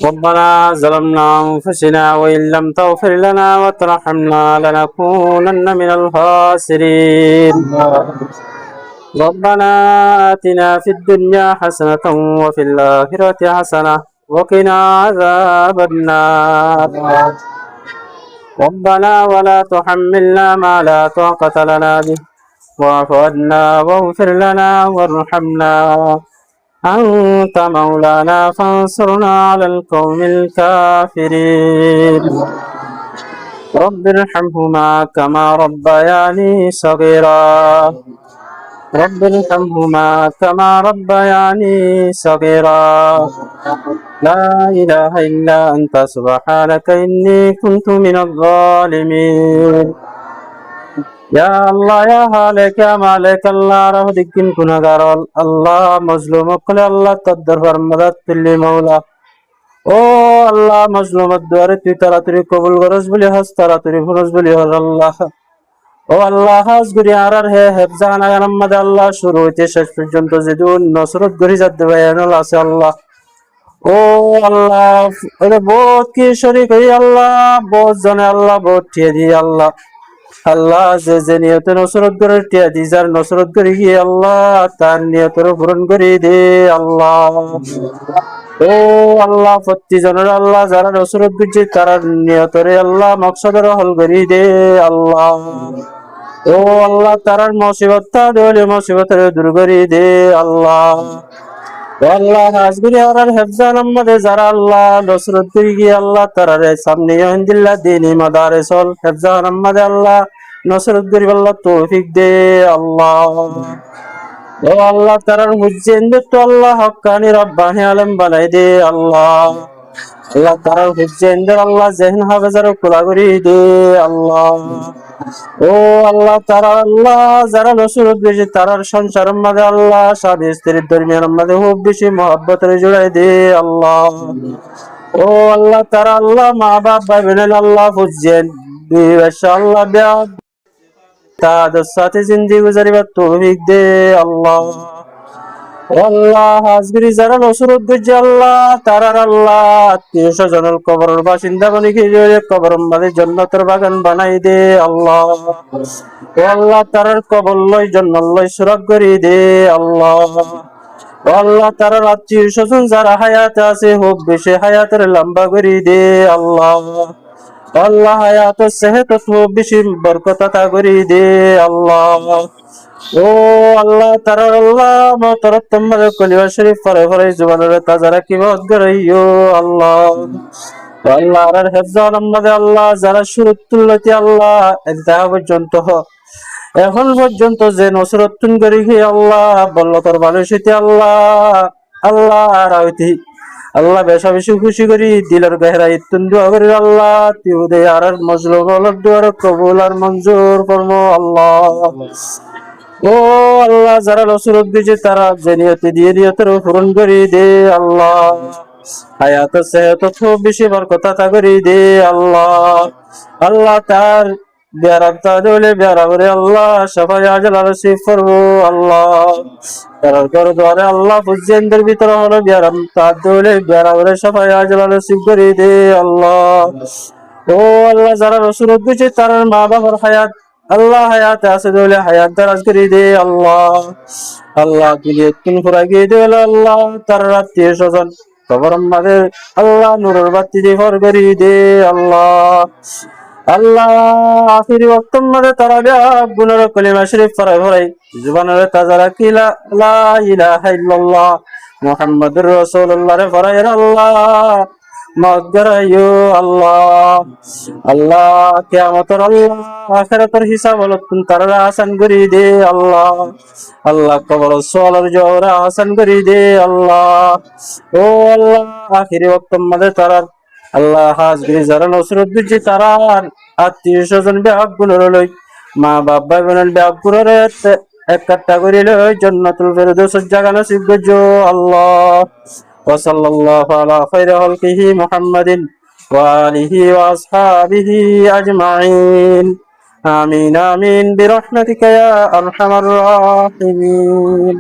ربنا ظلمنا أنفسنا وإن لم تغفر لنا وترحمنا لنكونن من الخاسرين. ربنا آتنا في الدنيا حسنة وفي الآخرة حسنة وقنا عذاب النار. ربنا ولا تحملنا ما لا طاقة لنا به واعف عنا واغفر لنا وارحمنا أنت مولانا فانصرنا على القوم الكافرين. رب ارحمهما كما ربياني صغيرا. رب ارحمهما كما ربياني صغيرا. لا إله إلا أنت سبحانك إني كنت من الظالمين. يا الله يا خالق يا مالك الله رب دكين كنغار الله مظلوم قل الله تقدر فرمدت اللي مولا ও আল্লাহ মজলুমের দুয়ারে তুই তাড়াতাড়ি কবুল করস বলি হাস তাড়াতাড়ি ফরজ বলি হর আল্লাহ। ও আল্লাহ হাজ গুরি আরার হে হেফজান আগানাম্মাদ আল্লাহ শুরু হইতে শেষ পর্যন্ত যেদিন নসরত গরি যাতে বায়ানুল আছে আল্লাহ। ও আল্লাহ ওরে বহুত কি শরীক হই আল্লাহ বহুত জনে আল্লাহ বহুত ঠিয়ে দি আল্লাহ। আল্লাহ যে যে নিয়তে নসরত করে টিয়া দি যার নসরত করে গিয়ে আল্লাহ তার নিয়তের পূরণ করে দে আল্লাহ। ও আল্লাহ প্রতিজনের আল্লাহ যারা নসরত করছে তারা নিয়তরে আল্লাহ মকসদের হল করি দে আল্লাহ। ও আল্লাহ তারার মুসিবতটা দেওয়ালে মুসিবতের দূর করি দে আল্লাহ। আল্লাহ হাজগুরি আর হেফজান আমাদের যারা আল্লাহ নসরত করি গিয়ে আল্লাহ তারারে সামনে ইনদিল্লাহ দিনী মাদারেসল হেফজান আমাদের আল্লাহ নসরত করি আল্লাহ তৌফিক দে আল্লাহ। ও আল্লাহ তারার হুজ্জেন তো আল্লাহ হক্কানি রব্বানি আলম বানাই দে আল্লাহ। আল্লাহ তারার হুজ্জেন আল্লাহ জেহন হাফেজার খোলা করি দে আল্লাহ। ও আল্লাহ তারা আল্লাহ যারা নসরত বেশি তারার সংসার মাঝে আল্লাহ স্বামী স্ত্রীর দরমিয়ান মাঝে খুব বেশি মহব্বতের জোড়াই দে আল্লাহ। ও আল্লাহ তারা আল্লাহ মা বাপ ভাই বোনের আল্লাহ হুজ্জেন দুই বর্ষা আল্লাহ ব্যাহ তাদের সাথে জিন্দি গুজারিবার তৌফিক দে আল্লাহ। আল্লাহ হাজগিরি যারা নসরত গজ্জে আল্লাহ তারার আল্লাহ আত্মীয় স্বজনের কবরের বাসিন্দা বনি কবর মাঝে জান্নাতের বাগান বানাই দে আল্লাহ। আল্লাহ তারার কবর লয় জান্নাত লয় সুরাগ করি দে আল্লাহ। আল্লাহ তারার আত্মীয় স্বজন যারা হায়াতে আছে হোক বেশি হায়াতের লম্বা করি দে আল্লাহ। আল্লাহ হায়াত সেহত খুব বেশি বরকত আতা করি দে আল্লাহ। ও আল্লাহ তারা আল্লাহ মতরত তোমাদের কলিমা শরীফ পরে পরে জুবানের তাজারা কি মত গরাইও আল্লাহ। আল্লাহ আর হেফজান আমাদের আল্লাহ যারা শুরুতুল্লাতি আল্লাহ ইন্তাহা পর্যন্ত এখন পর্যন্ত যে নসরত তুন করি আল্লাহ বল্লতর মানুষটি আল্লাহ আল্লাহ রাউতি আল্লাহ বেশা বেশি খুশি করি দিলের গহরা ইতুন দোয়া করি আল্লাহ তিউদে আর মজলুম আল্লাহ দুয়ার কবুল আর মঞ্জুর ফরম আল্লাহ। ও আল্লাহ যারা নসরত দিয়েছে তারা যে নিয়তে দিয়ে নিয়তের পূরণ করি দে আল্লাহ। হায়াত সেহত খুব বেশি বরকত আতা করি দে আল্লাহ। আল্লাহ তার বিয়ারাম তাহলে বিয়ারামরে আল্লাহ সবাই আজল নসিব করবো আল্লাহ। তার ঘর দ্বারে আল্লাহ ফুজ্জেনদের ভিতরে হলো বিয়ারাম তাহলে বিয়ারামরে সবাই আজল নসিব করি দে আল্লাহ। ও আল্লাহ যারা নসরত দিয়েছে তার মা বাবার হায়াত আল্লাহ হায়াত আছে দলে হায়াত দারাজ করে দে আল্লাহ। আল্লাহ দুনিয়া তিন ফুরা গিয়ে দে আল্লাহ তার আত্মীয় স্বজন কবর আমাদের আল্লাহ নূরের বাতি দিয়ে ভর করে দে আল্লাহ। আল্লাহ আখিরি ওয়াক্ত মধ্যে তারা গুনার কলিমা শরীফ পড়াই পড়াই জুবানের তাজারা কি লা ইলাহা ইল্লাল্লাহ মুহাম্মাদুর রাসূলুল্লাহ রে পড়াই আল্লাহ মাগরাইও আল্লাহ। আল্লাহ কিয়ামতের আল্লাহ আখিরাতের হিসাব হলো তারা আসান করি দে আল্লাহ। আল্লাহ কবর সওয়ালের জওরা আসান করি দে আল্লাহ। ও আল্লাহ আখিরি ওয়াক্ত মধ্যে তারা আল্লাহ হাজগিরি যারা নসরত দিচ্ছে তারা আত্মীয় স্বজন ব্যাগ গুলোর লই মা বাপ ভাই বোনের ব্যাগ গুলোর এক কাট্টা করে লই জান্নাতুল ফেরদৌস জায়গা নসিব করছো আল্লাহ। ওয়া সাল্লাল্লাহু আলা খায়রি খালকিহি মুহাম্মাদিন ওয়া আলিহি ওয়া আসহাবিহি আজমাইন আমিন আমিন বিরহমাতিকা ইয়া আরহামার রাহিমিন।